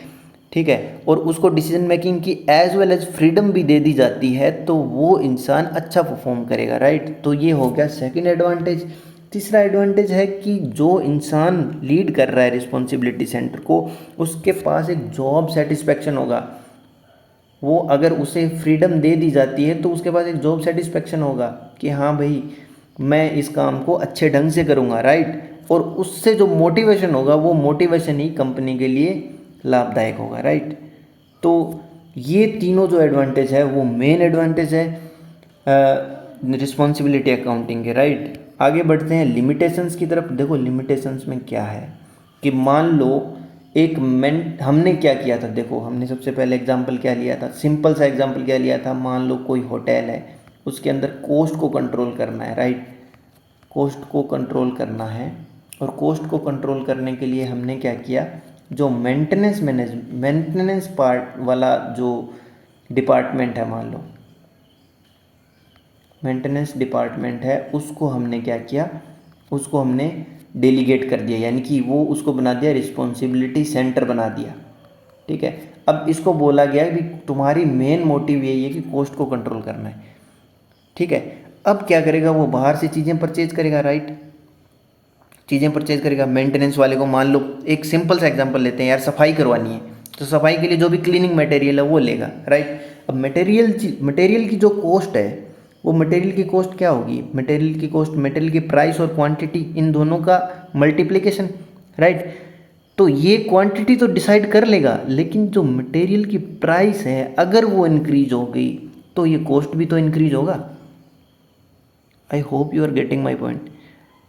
ठीक है, और उसको डिसीजन मेकिंग की एज वेल एज फ्रीडम भी दे दी जाती है, तो वो इंसान अच्छा परफॉर्म करेगा, राइट। तो ये हो गया सेकंड एडवांटेज। तीसरा एडवांटेज है कि जो इंसान लीड कर रहा है रिस्पॉन्सिबिलिटी सेंटर को, उसके पास एक जॉब सेटिस्फेक्शन होगा। वो अगर उसे फ्रीडम दे दी जाती है तो उसके पास एक जॉब सेटिस्फेक्शन होगा कि हाँ भाई मैं इस काम को अच्छे ढंग से करूँगा, राइट। और उससे जो मोटिवेशन होगा वो मोटिवेशन ही कंपनी के लिए लाभदायक होगा, राइट। तो ये तीनों जो एडवांटेज है वो मेन एडवांटेज है रिस्पॉन्सिबिलिटी अकाउंटिंग के, राइट। आगे बढ़ते हैं लिमिटेशंस की तरफ। देखो लिमिटेशंस में क्या है कि मान लो हमने क्या किया था, देखो हमने सबसे पहले एग्जांपल क्या लिया था, सिंपल सा एग्जांपल क्या लिया था, मान लो कोई होटल है, उसके अंदर कॉस्ट को कंट्रोल करना है, राइट। कॉस्ट को कंट्रोल करना है, और कॉस्ट को कंट्रोल करने के लिए हमने क्या किया, जो मेंटेनेंस पार्ट वाला जो डिपार्टमेंट है, मान लो मेंटेनेंस डिपार्टमेंट है, उसको हमने क्या किया, उसको हमने डेलीगेट कर दिया, यानी कि वो उसको बना दिया रिस्पॉन्सिबिलिटी सेंटर बना दिया, ठीक है। अब इसको बोला गया कि तुम्हारी मेन मोटिव यही है कि कॉस्ट को कंट्रोल करना है, ठीक है। अब क्या करेगा, वो बाहर से चीज़ें परचेज करेगा, राइट। चीज़ें परचेज करेगा मेंटेनेंस वाले को, मान लो एक सिंपल सा एग्जांपल लेते हैं यार, सफाई करवानी है तो सफाई के लिए जो भी क्लीनिंग मटेरियल है वो लेगा, राइट। अब मटेरियल की जो कॉस्ट है, वो मटेरियल की कॉस्ट क्या होगी, मटेरियल की कॉस्ट, मटेरियल की प्राइस और क्वांटिटी, इन दोनों का मल्टीप्लिकेशन, राइट। तो ये क्वांटिटी तो डिसाइड कर लेगा, लेकिन जो मटेरियल की प्राइस है अगर वो इंक्रीज हो गई तो ये कॉस्ट भी तो इंक्रीज होगा। I hope you are getting my point.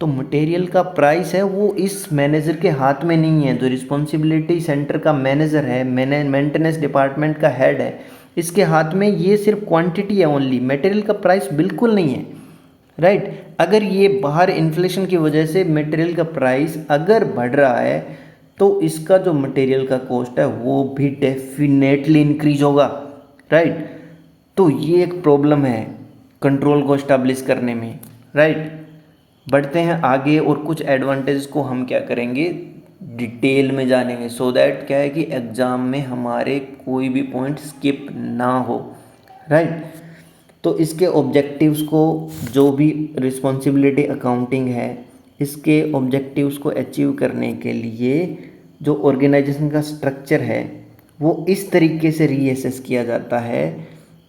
तो मटेरियल का प्राइस है वो इस मैनेजर के हाथ में नहीं है, जो रिस्पॉन्सिबिलिटी सेंटर का मैनेजर है, मेंटेनेंस डिपार्टमेंट का हेड है, इसके हाथ में ये सिर्फ क्वांटिटी है ओनली, मटेरियल का प्राइस बिल्कुल नहीं है, राइट। अगर ये बाहर इन्फ्लेशन की वजह से मटेरियल का प्राइस अगर बढ़ रहा है तो इसका जो मटेरियल का कॉस्ट है वो भी डेफिनेटली इंक्रीज होगा, राइट। तो ये एक प्रॉब्लम है कंट्रोल को एस्टैब्लिश करने में, राइट। बढ़ते हैं आगे और कुछ एडवांटेज को हम क्या करेंगे, डिटेल में जानेंगे, सो दैट क्या है कि एग्ज़ाम में हमारे कोई भी पॉइंट स्किप ना हो, राइट। तो इसके ऑब्जेक्टिव्स को, जो भी रिस्पॉन्सिबिलिटी अकाउंटिंग है, इसके ऑब्जेक्टिव्स को अचीव करने के लिए जो ऑर्गेनाइजेशन का स्ट्रक्चर है वो इस तरीके से रीअसेस किया जाता है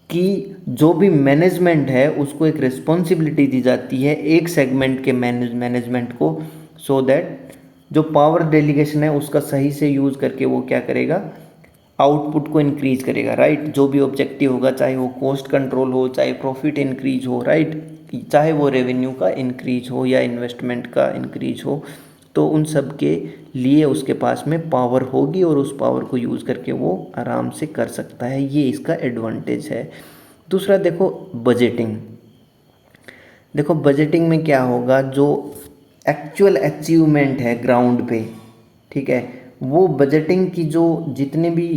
कि जो भी मैनेजमेंट है उसको एक रिस्पॉन्सिबिलिटी दी जाती है एक सेगमेंट के मैनेजमेंट को, सो दैट जो पावर डेलीगेशन है उसका सही से यूज़ करके वो क्या करेगा, आउटपुट को इंक्रीज करेगा, राइट। जो भी ऑब्जेक्टिव होगा, चाहे वो कॉस्ट कंट्रोल हो, चाहे प्रॉफिट इंक्रीज हो, राइट, चाहे वो रेवेन्यू का इंक्रीज हो या इन्वेस्टमेंट का इंक्रीज हो, तो उन सब के लिए उसके पास में पावर होगी और उस पावर को यूज़ करके वो आराम से कर सकता है। ये इसका एडवांटेज है। दूसरा देखो बजटिंग। देखो बजटिंग में क्या होगा, जो एक्चुअल अचीवमेंट है ग्राउंड पे, ठीक है, वो बजटिंग की जो जितने भी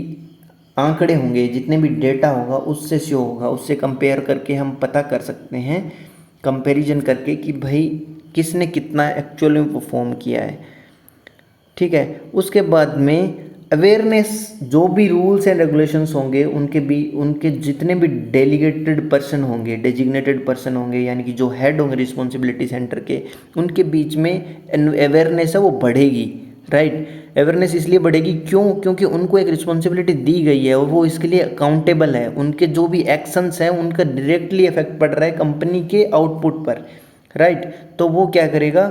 आंकड़े होंगे, जितने भी डेटा होगा उससे शो होगा, उससे कंपेयर करके हम पता कर सकते हैं, कंपैरिजन करके कि भाई किसने कितना एक्चुअल में परफॉर्म किया है, ठीक है। उसके बाद में अवेयरनेस, जो भी रूल्स एंड रेगुलेशंस होंगे उनके जितने भी डेलीगेटेड पर्सन होंगे, डेजिग्नेटेड पर्सन होंगे, यानी कि जो हेड होंगे रिस्पॉन्सिबिलिटी सेंटर के, उनके बीच में अवेयरनेस है वो बढ़ेगी, राइट। अवेयरनेस इसलिए बढ़ेगी क्योंकि उनको एक रिस्पॉन्सिबिलिटी दी गई है और वो इसके लिए अकाउंटेबल है। उनके जो भी एक्शंस हैं उनका डायरेक्टली इफेक्ट पड़ रहा है कंपनी के आउटपुट पर, राइट। तो वो क्या करेगा,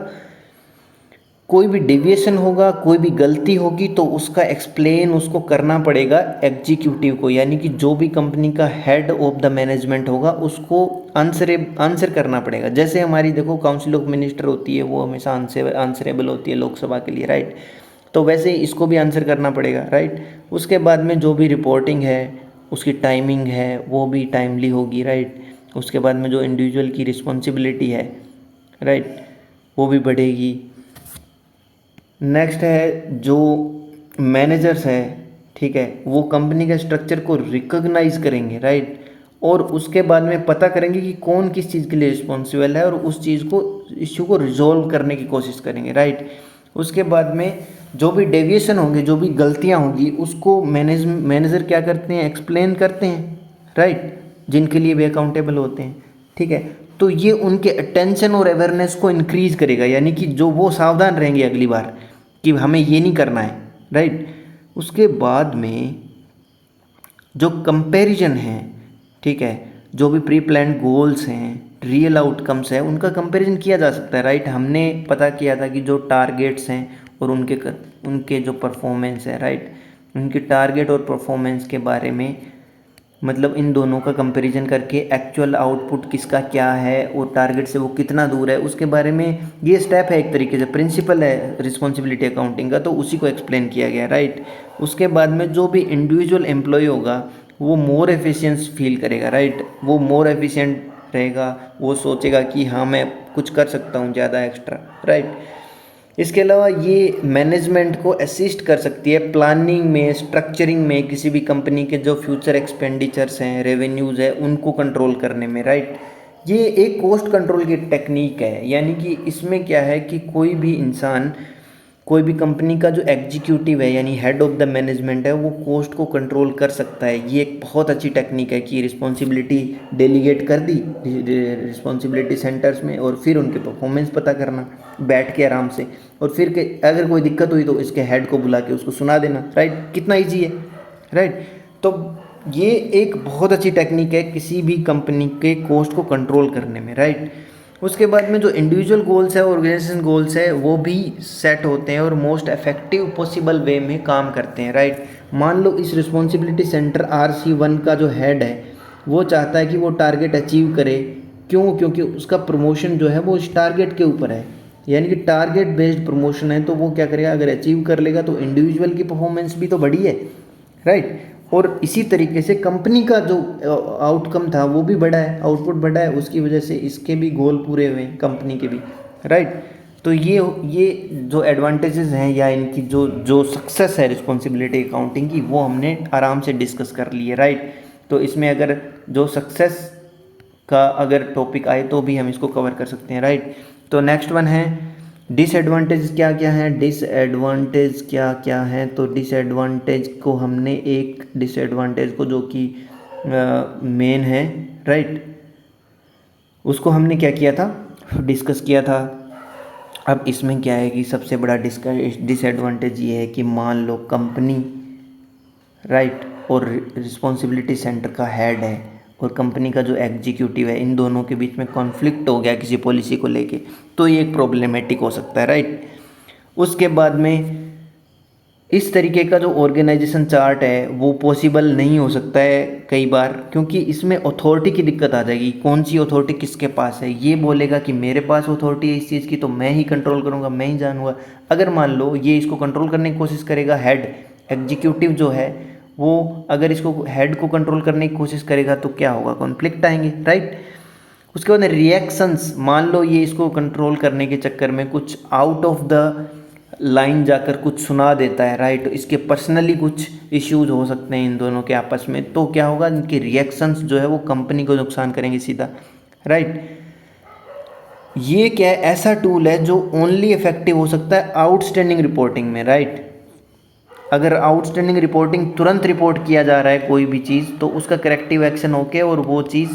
कोई भी डेविएशन होगा, कोई भी गलती होगी तो उसका एक्सप्लेन उसको करना पड़ेगा एग्जीक्यूटिव को, यानी कि जो भी कंपनी का हेड ऑफ द मैनेजमेंट होगा उसको आंसर करना पड़ेगा। जैसे हमारी देखो काउंसिल ऑफ मिनिस्टर होती है, वो हमेशा आंसरेबल होती है लोकसभा के लिए, राइट। तो वैसे ही इसको भी आंसर करना पड़ेगा, राइट। उसके बाद में जो भी रिपोर्टिंग है उसकी टाइमिंग है वो भी टाइमली होगी, राइट। उसके बाद में जो इंडिविजुअल की रिस्पॉन्सिबिलिटी है, राइट, वो भी बढ़ेगी। नेक्स्ट है जो मैनेजर्स है, ठीक है, वो कंपनी के स्ट्रक्चर को रिकॉग्नाइज करेंगे, राइट, और उसके बाद में पता करेंगे कि कौन किस चीज़ के लिए रिस्पॉन्सिबल है और उस चीज़ को, इश्यू को रिजॉल्व करने की कोशिश करेंगे, राइट। उसके बाद में जो भी डेविएशन होंगे, जो भी गलतियां होंगी उसको मैनेजर क्या करते हैं, एक्सप्लेन करते हैं, राइट, जिनके लिए भी अकाउंटेबल होते हैं, ठीक है। तो ये उनके अटेंशन और अवेयरनेस को इंक्रीज करेगा, यानी कि जो वो सावधान रहेंगे अगली बार कि हमें ये नहीं करना है, राइट। उसके बाद में जो कंपैरिजन है, ठीक है, जो भी प्री प्लान्ड गोल्स हैं, रियल आउटकम्स है, उनका कंपैरिजन किया जा सकता है, राइट। हमने पता किया था कि जो टारगेट्स हैं और उनके जो परफॉर्मेंस है, राइट, उनके टारगेट और परफॉर्मेंस के बारे में, मतलब इन दोनों का कंपैरिजन करके एक्चुअल आउटपुट किसका क्या है और टारगेट से वो कितना दूर है, उसके बारे में ये स्टेप है, एक तरीके से प्रिंसिपल है रिस्पॉन्सिबिलिटी अकाउंटिंग का, तो उसी को एक्सप्लेन किया गया, राइट। उसके बाद में जो भी इंडिविजुअल एम्प्लॉय होगा वो मोर एफिशिएंस फील करेगा, राइट, वो मोर एफिशिएंट रहेगा, वो सोचेगा कि हाँ मैं कुछ कर सकता हूँ ज़्यादा एक्स्ट्रा, राइट। इसके अलावा ये मैनेजमेंट को असिस्ट कर सकती है प्लानिंग में, स्ट्रक्चरिंग में, किसी भी कंपनी के जो फ्यूचर एक्सपेंडिचर्स हैं, रेवेन्यूज़ है, उनको कंट्रोल करने में, राइट। ये एक कॉस्ट कंट्रोल की टेक्निक है, यानी कि इसमें क्या है कि कोई भी इंसान, कोई भी कंपनी का जो एग्जीक्यूटिव है यानी हेड ऑफ द मैनेजमेंट है, वो कॉस्ट को कंट्रोल कर सकता है। ये एक बहुत अच्छी टेक्निक है कि रिस्पॉन्सिबिलिटी डेलीगेट कर दी रिस्पॉन्सिबिलिटी सेंटर्स में और फिर उनके परफॉर्मेंस पता करना बैठ के आराम से, और फिर के अगर कोई दिक्कत हुई तो इसके हेड को बुला के उसको सुना देना, राइट। कितना ईजी है, राइट। तो ये एक बहुत अच्छी टेक्निक है किसी भी कंपनी के कॉस्ट को कंट्रोल करने में, राइट। उसके बाद में जो इंडिविजुअल गोल्स है, ऑर्गेनाइजेशन गोल्स है, वो भी सेट होते हैं और मोस्ट इफेक्टिव पॉसिबल वे में काम करते हैं, राइट। मान लो इस रिस्पॉन्सिबिलिटी सेंटर RC1 का जो हेड है वो चाहता है कि वो टारगेट अचीव करे, क्योंकि उसका प्रमोशन जो है वो इस टारगेट के ऊपर है, यानी कि टारगेट बेस्ड प्रमोशन है। तो वो क्या करेगा, अगर अचीव कर लेगा तो इंडिविजुअल की परफॉर्मेंस भी तो बढ़ी है, राइट। और इसी तरीके से कंपनी का जो आउटकम था वो भी बढ़ा है, आउटपुट बढ़ा है, उसकी वजह से इसके भी गोल पूरे हुए हैं कंपनी के भी, राइट। तो ये जो एडवांटेजेस हैं या इनकी जो जो सक्सेस है रिस्पॉन्सिबिलिटी अकाउंटिंग की, वो हमने आराम से डिस्कस कर ली है, राइट। तो इसमें अगर जो सक्सेस का अगर टॉपिक आए तो भी हम इसको कवर कर सकते हैं, राइट। तो नेक्स्ट वन है डिसएडवांटेज क्या क्या है, डिसएडवांटेज क्या क्या है। तो डिसएडवांटेज को हमने एक डिसएडवांटेज को जो कि मेन है, राइट, उसको हमने क्या किया था, डिस्कस किया था। अब इसमें क्या है कि सबसे बड़ा डिसएडवांटेज ये है कि मान लो कंपनी, राइट, और रिस्पॉन्सिबिलिटी सेंटर का हेड है और कंपनी का जो एग्जीक्यूटिव है, इन दोनों के बीच में कॉन्फ्लिक्ट हो गया किसी पॉलिसी को लेके, तो ये एक प्रॉब्लमेटिक हो सकता है, राइट। उसके बाद में इस तरीके का जो ऑर्गेनाइजेशन चार्ट है वो पॉसिबल नहीं हो सकता है कई बार, क्योंकि इसमें अथॉरिटी की दिक्कत आ जाएगी। कौन सी अथॉरिटी किसके पास है, ये बोलेगा कि मेरे पास अथॉरिटी है इस चीज़ की तो मैं ही कंट्रोल करूँगा, मैं ही जानूँगा। अगर मान लो ये इसको कंट्रोल करने की कोशिश करेगा, हेड एग्जीक्यूटिव जो है वो अगर इसको हेड को कंट्रोल करने की कोशिश करेगा तो क्या होगा, कॉन्फ्लिक्ट आएंगे, राइट। उसके बाद रिएक्शंस, मान लो ये इसको कंट्रोल करने के चक्कर में कुछ आउट ऑफ द लाइन जाकर कुछ सुना देता है, राइट। इसके पर्सनली कुछ इश्यूज हो सकते हैं इन दोनों के आपस में, तो क्या होगा, इनके रिएक्शंस जो है वो कंपनी को नुकसान करेंगे सीधा, राइट। ये क्या है, ऐसा टूल है जो ओनली इफेक्टिव हो सकता है आउटस्टैंडिंग रिपोर्टिंग में, राइट। अगर आउटस्टैंडिंग रिपोर्टिंग तुरंत रिपोर्ट किया जा रहा है कोई भी चीज़ तो उसका करेक्टिव एक्शन होके और वो चीज़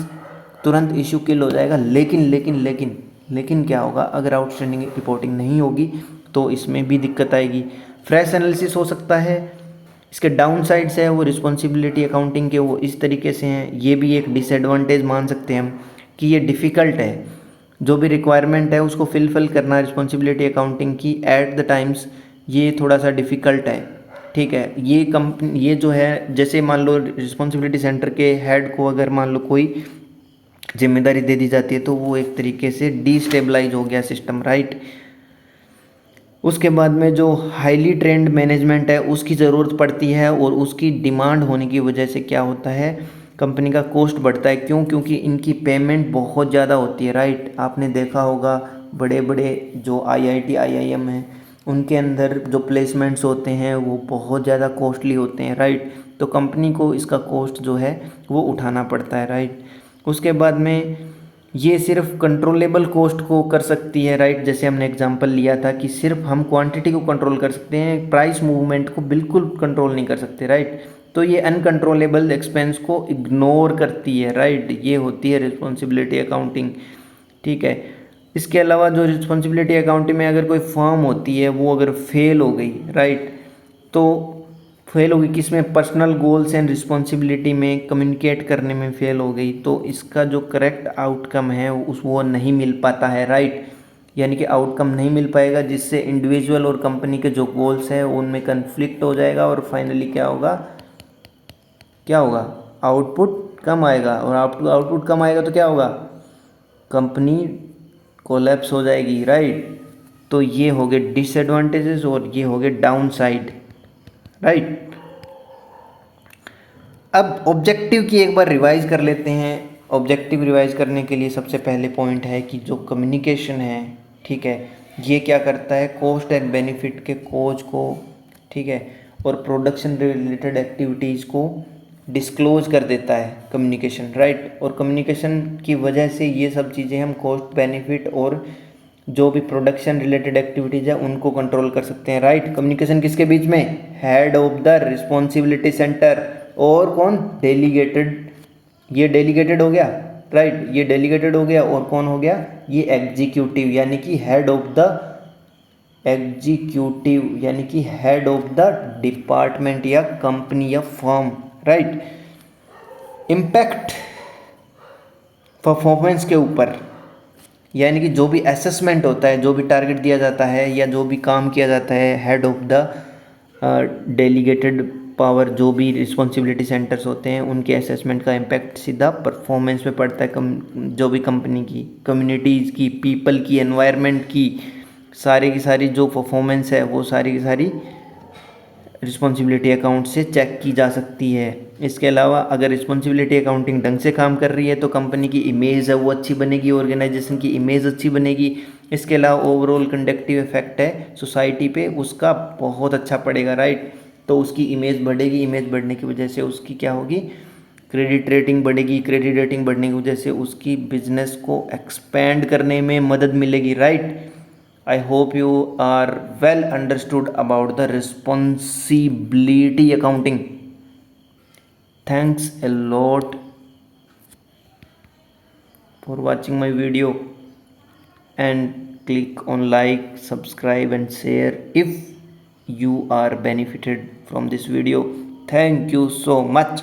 तुरंत इशू किल हो जाएगा। लेकिन लेकिन लेकिन लेकिन क्या होगा, अगर आउटस्टैंडिंग रिपोर्टिंग नहीं होगी तो इसमें भी दिक्कत आएगी। फ्रेश एनालिसिस हो सकता है। इसके डाउन साइड्स है वो रिस्पॉन्सिबिलिटी अकाउंटिंग के वो इस तरीके से हैं, ये भी एक डिसएडवांटेज मान सकते हैं हम कि ये डिफ़िकल्ट है, जो भी रिक्वायरमेंट है उसको फिल करना रिस्पॉन्सिबिलिटी अकाउंटिंग की एट द टाइम्स, ये थोड़ा सा डिफ़िकल्ट है, ठीक है। ये कंपनी ये जो है, जैसे मान लो रिस्पॉन्सिबिलिटी सेंटर के हेड को अगर मान लो कोई जिम्मेदारी दे दी जाती है तो वो एक तरीके से डिस्टेबलाइज हो गया सिस्टम, राइट। उसके बाद में जो हाईली ट्रेंड मैनेजमेंट है उसकी ज़रूरत पड़ती है और उसकी डिमांड होने की वजह से क्या होता है, कंपनी का कॉस्ट बढ़ता है। क्यों? क्योंकि इनकी पेमेंट बहुत ज़्यादा होती है, राइट। आपने देखा होगा बड़े बड़े जो IIT IIM हैं उनके अंदर जो प्लेसमेंट्स होते हैं वो बहुत ज़्यादा कॉस्टली होते हैं, राइट। तो कंपनी को इसका कॉस्ट जो है वो उठाना पड़ता है, राइट। उसके बाद में ये सिर्फ कंट्रोलेबल कॉस्ट को कर सकती है, राइट। जैसे हमने एग्जांपल लिया था कि सिर्फ हम क्वांटिटी को कंट्रोल कर सकते हैं, प्राइस मूवमेंट को बिल्कुल कंट्रोल नहीं कर सकते, राइट। तो ये अनकंट्रोलेबल एक्सपेंस को इग्नोर करती है, राइट। ये होती है रिस्पॉन्सिबिलिटी अकाउंटिंग, ठीक है। इसके अलावा जो रिस्पॉन्सिबिलिटी अकाउंटिंग में अगर कोई फर्म होती है वो अगर फेल हो गई, राइट, तो फेल होगी किस में, पर्सनल गोल्स एंड रिस्पॉन्सिबिलिटी में कम्युनिकेट करने में फेल हो गई तो इसका जो करेक्ट आउटकम है उस वो नहीं मिल पाता है, राइट। यानी कि आउटकम नहीं मिल पाएगा जिससे इंडिविजुअल और कंपनी के जो गोल्स हैं उनमें कन्फ्लिक्ट हो जाएगा और फाइनली क्या होगा, क्या होगा, आउटपुट कम आएगा। और आउटपुट कम आएगा तो क्या होगा, कंपनी कोलैप्स हो जाएगी, राइट। तो ये हो गए डिसएडवांटेजेस और ये हो गए डाउन साइड, राइट। अब ऑब्जेक्टिव की एक बार रिवाइज कर लेते हैं। ऑब्जेक्टिव रिवाइज करने के लिए सबसे पहले पॉइंट है कि जो कम्युनिकेशन है, ठीक है, ये क्या करता है, कॉस्ट एंड बेनिफिट के कोज को, ठीक है, और प्रोडक्शन रिलेटेड एक्टिविटीज़ को डिस्क्लोज कर देता है कम्युनिकेशन, राइट। और कम्युनिकेशन की वजह से ये सब चीज़ें हम कॉस्ट बेनिफिट और जो भी प्रोडक्शन रिलेटेड एक्टिविटीज़ है उनको कंट्रोल कर सकते हैं, राइट। कम्युनिकेशन किसके बीच में, head of the responsibility centre और कौन, डेलीगेटेड, ये डेलीगेटेड हो गया, राइट, ये डेलीगेटेड हो गया और कौन हो गया, ये एग्जीक्यूटिव, यानी कि हेड ऑफ द एग्जीक्यूटिव, यानी कि हेड ऑफ द डिपार्टमेंट या कंपनी या फर्म, राइट। इम्पैक्ट परफॉर्मेंस के ऊपर, यानी कि जो भी असेसमेंट होता है, जो भी टारगेट दिया जाता है या जो भी काम किया जाता है, head of the delegated power, जो भी रिस्पॉन्सिबिलिटी सेंटर्स होते हैं उनके असेसमेंट का इम्पैक्ट सीधा परफॉर्मेंस पे पड़ता है, जो भी कंपनी की, कम्युनिटीज़ की, पीपल की, एनवायरनमेंट की, सारी की सारी जो परफॉर्मेंस है वो सारी की सारी रिस्पॉन्सिबिलिटी अकाउंट से चेक की जा सकती है। इसके अलावा अगर रिस्पॉन्सिबिलिटी अकाउंटिंग ढंग से काम कर रही है तो कंपनी की इमेज है वो अच्छी बनेगी, ऑर्गेनाइजेशन की इमेज अच्छी बनेगी। इसके अलावा ओवरऑल कंडक्टिव इफेक्ट है सोसाइटी पे उसका बहुत अच्छा पड़ेगा, राइट। तो उसकी इमेज बढ़ेगी, इमेज बढ़ने की वजह से उसकी क्या होगी, क्रेडिट रेटिंग बढ़ेगी, क्रेडिट रेटिंग बढ़ने की वजह से उसकी बिजनेस को एक्सपेंड करने में मदद मिलेगी, right. I hope you are well understood about the responsibility accounting. Thanks a lot for watching my video and click on like, subscribe and share if you are benefited from this video. Thank you so much.